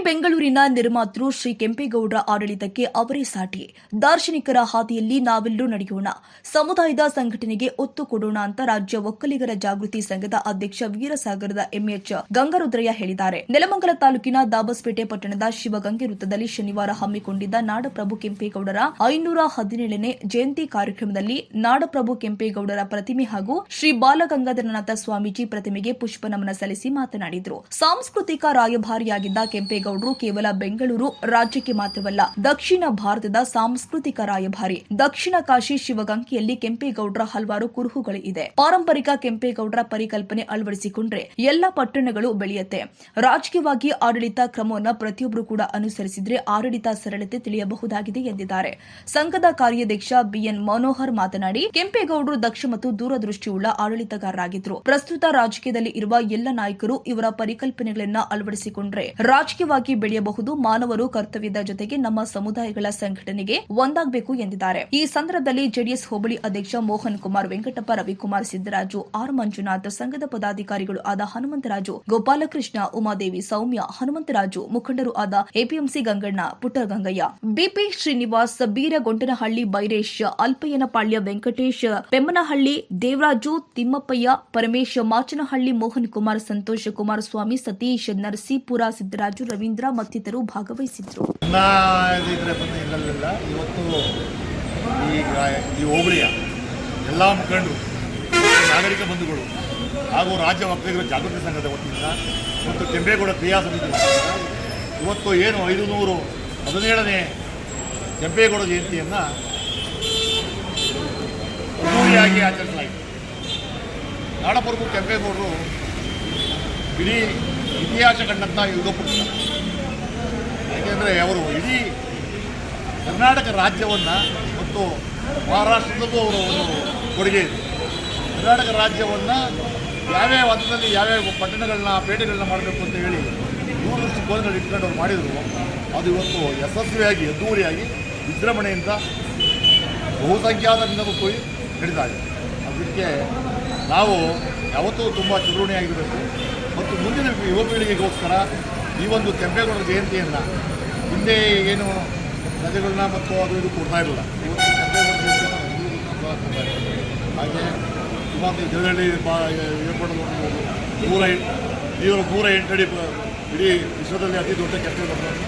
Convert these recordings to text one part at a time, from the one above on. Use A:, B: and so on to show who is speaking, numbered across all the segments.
A: ಬೆಂಗಳೂರಿನ ನಿರ್ಮಾತೃ ಶ್ರೀ ಕೆಂಪೇಗೌಡರ ಆಡಳಿತಕ್ಕೆ ಅವರೇ ಸಾಟಿ. ದಾರ್ಶನಿಕರ ಹಾದಿಯಲ್ಲಿ ನಾವೆಲ್ಲರೂ ನಡೆಯೋಣ, ಸಮುದಾಯದ ಸಂಘಟನೆಗೆ ಒತ್ತು ಕೊಡೋಣ ಅಂತ ರಾಜ್ಯ ಒಕ್ಕಲಿಗರ ಜಾಗೃತಿ ಸಂಘದ ಅಧ್ಯಕ್ಷ ವೀರಸಾಗರದ ಎಂಎಚ್ ಗಂಗಾರುದ್ರಯ್ಯ ಹೇಳಿದ್ದಾರೆ. ನೆಲಮಂಗಲ ತಾಲೂಕಿನ ದಾಬಸ್ಪೇಟೆ ಪಟ್ಟಣದ ಶಿವಗಂಗೆ ವೃತ್ತದಲ್ಲಿ ಶನಿವಾರ ಹಮ್ಮಿಕೊಂಡಿದ್ದ ನಾಡಪ್ರಭು ಕೆಂಪೇಗೌಡರ 517ನೇ ಜಯಂತಿ ಕಾರ್ಯಕ್ರಮದಲ್ಲಿ ನಾಡಪ್ರಭು ಕೆಂಪೇಗೌಡರ ಪ್ರತಿಮೆ ಹಾಗೂ ಶ್ರೀ ಬಾಲಗಂಗಾಧರನಾಥ ಸ್ವಾಮೀಜಿ ಪ್ರತಿಮೆಗೆ ಪುಷ್ಪ ನಮನ ಸಲ್ಲಿಸಿ ಮಾತನಾಡಿದರು. ಸಾಂಸ್ಕೃತಿಕ ರಾಯಭಾರಿಯಾಗಿದ್ದ ಕೆಂಪೇಗೌಡರು ಕೇವಲ ಬೆಂಗಳೂರು ರಾಜ್ಯಕ್ಕೆ ಮಾತ್ರವಲ್ಲ, ದಕ್ಷಿಣ ಭಾರತದ ಸಾಂಸ್ಕೃತಿಕ ರಾಯಭಾರಿ. ದಕ್ಷಿಣ ಕಾಶಿ ಶಿವಗಂಗೆಯಲ್ಲಿ ಕೆಂಪೇಗೌಡರ ಹಲವಾರು ಕುರುಹುಗಳು ಇದೆ. ಪಾರಂಪರಿಕ ಕೆಂಪೇಗೌಡರ ಪರಿಕಲ್ಪನೆ ಅಳವಡಿಸಿಕೊಂಡ್ರೆ ಎಲ್ಲ ಪಟ್ಟಣಗಳು ಬೆಳೆಯುತ್ತೆ. ರಾಜಕೀಯವಾಗಿ ಆಡಳಿತ ಕ್ರಮವನ್ನು ಪ್ರತಿಯೊಬ್ಬರು ಕೂಡ ಅನುಸರಿಸಿದ್ರೆ ಆಡಳಿತ ಸರಳತೆ ತಿಳಿಯಬಹುದಾಗಿದೆ ಎಂದಿದ್ದಾರೆ. ಸಂಘದ ಕಾರ್ಯಾಧ್ಯಕ್ಷ ಬಿಎನ್ ಮನೋಹರ್ ಮಾತನಾಡಿ, ಕೆಂಪೇಗೌಡರು ದಕ್ಷ ಮತ್ತು ದೂರದೃಷ್ಟಿಯುಳ್ಳ ಆಡಳಿತಗಾರರಾಗಿದ್ದರು. ಪ್ರಸ್ತುತ ರಾಜಕೀಯದಲ್ಲಿ ಇರುವ ಎಲ್ಲ ನಾಯಕರು ಇವರ ಪರಿಕಲ್ಪನೆಗಳನ್ನ ಅಳವಡಿಸಿಕೊಂಡ್ರೆ ರಾಜಕೀಯವಾಗಿ ಬೆಳೆಯಬಹುದು. ಮಾನವರು ಕರ್ತವ್ಯದ ಜೊತೆಗೆ ನಮ್ಮ ಸಮುದಾಯಗಳ ಸಂಘಟನೆಗೆ ಒಂದಾಗಬೇಕು ಎಂದಿದ್ದಾರೆ. ಈ ಸಂದರ್ಭದಲ್ಲಿ ಜೆಡಿಎಸ್ ಹೋಬಳಿ ಅಧ್ಯಕ್ಷ ಮೋಹನ್ ಕುಮಾರ್, ವೆಂಕಟಪ್ಪ, ರವಿಕುಮಾರ್, ಸಿದ್ದರಾಜು, ಆರ್ ಮಂಜುನಾಥ್, ಸಂಘದ ಪದಾಧಿಕಾರಿಗಳು ಆದ ಹನುಮಂತರಾಜು, ಗೋಪಾಲಕೃಷ್ಣ, ಉಮಾದೇವಿ, ಸೌಮ್ಯ, ಹನುಮಂತರಾಜು, ಮುಖಂಡರು ಆದ ಎಪಿಎಂಸಿ ಗಂಗಣ್ಣ, ಪುಟ್ಟಗಂಗಯ್ಯ, ಬಿಪಿ ಶ್ರೀನಿವಾಸ್, ಬೀರಗೊಂಡನಹಳ್ಳಿ ಬೈರೇಶ್, ಅಲ್ಪಯ್ಯನಪಾಳ್ಯ ವೆಂಕಟೇಶ್, ಪೆಮ್ಮನಹಳ್ಳಿ ದೇವರಾಜು, ತಿಮ್ಮಪ್ಪಯ್ಯ, ಪರಮೇಶ್, ಮಾಚನಹಳ್ಳಿ, ಮೋಹನ್ ಕುಮಾರ್, ಸಂತೋಷ್, ಕುಮಾರಸ್ವಾಮಿ, ಸತೀಶ್, ನರಸೀಪುರ, ಸಿದ್ದರಾಜು, ರವೀಂದ್ರ ಮತ್ತಿತರರು ಭಾಗವಹಿಸಿದ್ರು.
B: ಇವತ್ತು ಈ ಹೋಬಳಿಯ ಎಲ್ಲ ಮುಖಂಡರು, ನಾಗರಿಕ ಬಂಧುಗಳು ಹಾಗೂ ರಾಜ್ಯ ಒಕ್ಕಲಿಗರ ಜಾಗೃತಿ ಸಂಘದ ವತಿಯಿಂದ ಮತ್ತು ಕೆಂಪೇಗೌಡ ಕ್ರಿಯಾ ಸಮಿತಿ ಇವತ್ತು ಏನು 517ನೇ ಕೆಂಪೇಗೌಡ ಜಯಂತಿಯನ್ನು ಅದ್ದೂರಿಯಾಗಿ ಆಚರಿಸಲಾಯಿತು. ನಾಡಪ್ರಭು ಕೆಂಪೇಗೌಡರು ಇಡೀ ಇತಿಹಾಸ ಕಂಡಂಥ ಯುಗಪುರುಷ. ಯಾಕೆಂದರೆ ಅವರು ಇಡೀ ಕರ್ನಾಟಕ ರಾಜ್ಯವನ್ನು ಮತ್ತು ಮಹಾರಾಷ್ಟ್ರದಲ್ಲೂ ಅವರು ಒಂದು ಕೊಡುಗೆ ಇದೆ. ಕರ್ನಾಟಕ ರಾಜ್ಯವನ್ನು ಯಾವ್ಯಾವ ಹಂತದಲ್ಲಿ ಯಾವ್ಯಾವ ಪಟ್ಟಣಗಳನ್ನ ಪೇಟೆಗಳನ್ನ ಮಾಡಬೇಕು ಅಂತ ಹೇಳಿ ದೂರದೃಷ್ಟಿಕೋನಗಳು ಇಟ್ಕೊಂಡು ಅವ್ರು ಮಾಡಿದರು. ಅದು ಇವತ್ತು ಯಶಸ್ವಿಯಾಗಿ ಅದ್ದೂರಿಯಾಗಿ ವಿಜೃಂಭಣೆಯಿಂದ ಬಹುಸಂಖ್ಯಾತರಿಂದ ಕೂಡಿ ನಡೀತಾ ಇದೆ. ಅದಕ್ಕೆ ನಾವು ಯಾವತ್ತೂ ತುಂಬ ಚಿರುಣಿಯಾಗಿರಬೇಕು ಮತ್ತು ಮುಂದಿನ ಯುವ ಪೀಳಿಗೆಗೋಸ್ಕರ ಈ ಒಂದು ಕೆಂಪೇಗೌಡರ ಜಯಂತಿಯನ್ನು ಹಿಂದೆ ಏನು ರಜೆಗಳನ್ನ ಮತ್ತು ಅದು ಇದು ಕೊಡ್ತಾ ಇರಲಿಲ್ಲ. ಇವತ್ತು ಕೆಂಪೇಗೌಡ ಜಯಂತಿಯನ್ನು ಹಾಗೆ ಸುಮಾರು ಜನರಲ್ಲಿ ಏರ್ಪಡಲು 108 ಅಡಿ ಇಡೀ ವಿಶ್ವದಲ್ಲಿ ಅತಿ ದೊಡ್ಡ ಕೆಂಪೇಗೌಡರನ್ನು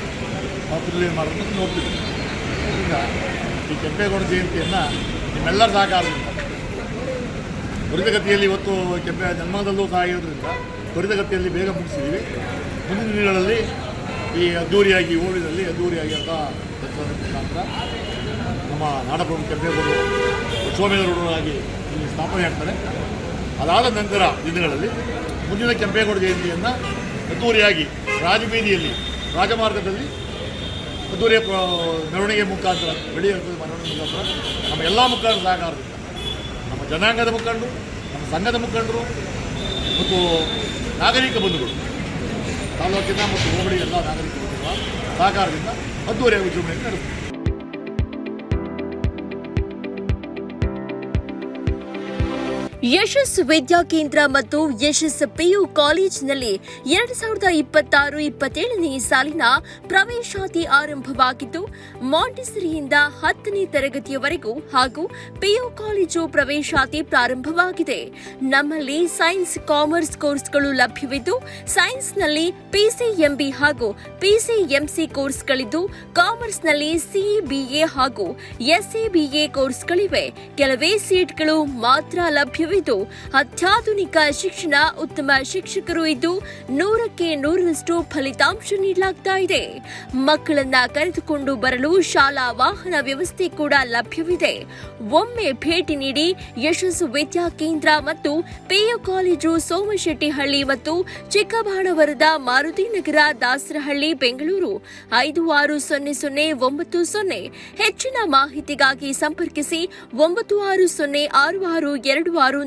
B: ಕ್ರಿಯೇಟ್ ಮಾಡೋದನ್ನು ನೋಡ್ತಿದ್ವಿ. ಈಗ ಈ ಕೆಂಪೇಗೌಡ ಜಯಂತಿಯನ್ನು ನಿಮ್ಮೆಲ್ಲರ ಸಹಕಾರದಿಂದ ತ್ವರಿತಗತಿಯಲ್ಲಿ ಇವತ್ತು ಜನ್ಮದಲ್ಲೂ ಸಹ ಇರೋದ್ರಿಂದ ತ್ವರಿತಗತಿಯಲ್ಲಿ ಬೇಗ ಮುಗಿಸಿದ್ದೀವಿ. ಮುಂದಿನ ದಿನಗಳಲ್ಲಿ ಈ ಅದ್ದೂರಿಯಾಗಿ ಹೋಬಳಿಯಲ್ಲಿ ಅದ್ದೂರಿಯಾಗಿ ಅಂತ ಮುಖಾಂತರ ನಮ್ಮ ನಾಡಪ್ರಭು ಕೆಂಪೇಗೌಡರು ಲಕ್ಷ್ಮೇಗೌಡರಾಗಿ ಇಲ್ಲಿ ಸ್ಥಾಪನೆ ಆಗ್ತಾರೆ. ಅದಾದ ನಂತರ ದಿನಗಳಲ್ಲಿ ಮುಂದಿನ ಕೆಂಪೇಗೌಡ ಜಯಂತಿಯನ್ನು ಅದ್ದೂರಿಯಾಗಿ ರಾಜಬೀದಿಯಲ್ಲಿ ರಾಜಮಾರ್ಗದಲ್ಲಿ ಅದ್ದೂರಿಯ ಮೆರವಣಿಗೆ ಮುಖಾಂತರ ಮೆರವಣಿಗೆ ಮುಖಾಂತರ ನಮ್ಮ ಎಲ್ಲ ಮುಖಂಡರ ಸಹಕಾರದಿಂದ, ನಮ್ಮ ಜನಾಂಗದ ಮುಖಂಡರು, ನಮ್ಮ ಸಂಘದ ಮುಖಂಡರು ಮತ್ತು ನಾಗರಿಕ ಬಂಧುಗಳು, ತಾಲೂಕಿನ ಮತ್ತು ಹೋಬಳಿ ಎಲ್ಲ ನಾಗರಿಕ ಬಂಧುಗಳ ಸಹಕಾರದಿಂದ ಅದ್ದೂರಿಯಾಗಿ ವಿಜೃಂಭಣೆಯನ್ನು ನಡೆಸುತ್ತಾರೆ.
C: ಯಶಸ್ ವಿದ್ಯಾಕೇಂದ್ರ ಮತ್ತು ಯಶಸ್ ಪಿಯು ಕಾಲೇಜಿನಲ್ಲಿ 2026-27ನೇ ಸಾಲಿನ ಪ್ರವೇಶಾತಿ ಆರಂಭವಾಗಿದ್ದು, ಮಾಂಟೆಸರಿಯಿಂದ 10ನೇ ತರಗತಿಯವರೆಗೂ ಹಾಗೂ ಪಿಯು ಕಾಲೇಜು ಪ್ರವೇಶಾತಿ ಪ್ರಾರಂಭವಾಗಿದೆ. ನಮ್ಮಲ್ಲಿ ಸೈನ್ಸ್, ಕಾಮರ್ಸ್ ಕೋರ್ಸ್ಗಳು ಲಭ್ಯವಿದ್ದು, ಸೈನ್ಸ್ನಲ್ಲಿ ಪಿಸಿಎಂಬಿ ಹಾಗೂ ಪಿಸಿಎಂಸಿ ಕೋರ್ಸ್ಗಳಿದ್ದು, ಕಾಮರ್ಸ್ನಲ್ಲಿ ಸಿಇಬಿಎ ಹಾಗೂ ಎಸ್ಎಬಿಎ ಕೋರ್ಸ್ಗಳಿವೆ. ಕೆಲವೇ ಸೀಟ್ಗಳು ಮಾತ್ರ ಲಭ್ಯವಿದ್ದು, ಅತ್ಯಾಧುನಿಕ ಶಿಕ್ಷಣ, ಉತ್ತಮ ಶಿಕ್ಷಕರು ಇದ್ದು 100ಕ್ಕೆ 100ರಷ್ಟು ಫಲಿತಾಂಶ ನೀಡಲಾಗ್ತಾ ಇದೆ. ಮಕ್ಕಳನ್ನ ಕರೆದುಕೊಂಡು ಬರಲು ಶಾಲಾ ವಾಹನ ವ್ಯವಸ್ಥೆ ಕೂಡ ಲಭ್ಯವಿದೆ. ಒಮ್ಮೆ ಭೇಟಿ ನೀಡಿ. ಯಶಸ್ಸು ವಿದ್ಯಾಕೇಂದ್ರ ಮತ್ತು ಪಿಯು ಕಾಲೇಜು, ಸೋಮಶೆಟ್ಟಿಹಳ್ಳಿ ಮತ್ತು ಚಿಕ್ಕಬಾಣವರದ, ಮಾರುತಿನಗರ, ದಾಸರಹಳ್ಳಿ, ಬೆಂಗಳೂರು 560090. ಹೆಚ್ಚಿನ ಮಾಹಿತಿಗಾಗಿ ಸಂಪರ್ಕಿಸಿ 9606626456,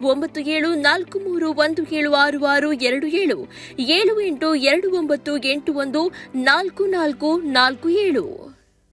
C: 9743176627, 7829814447.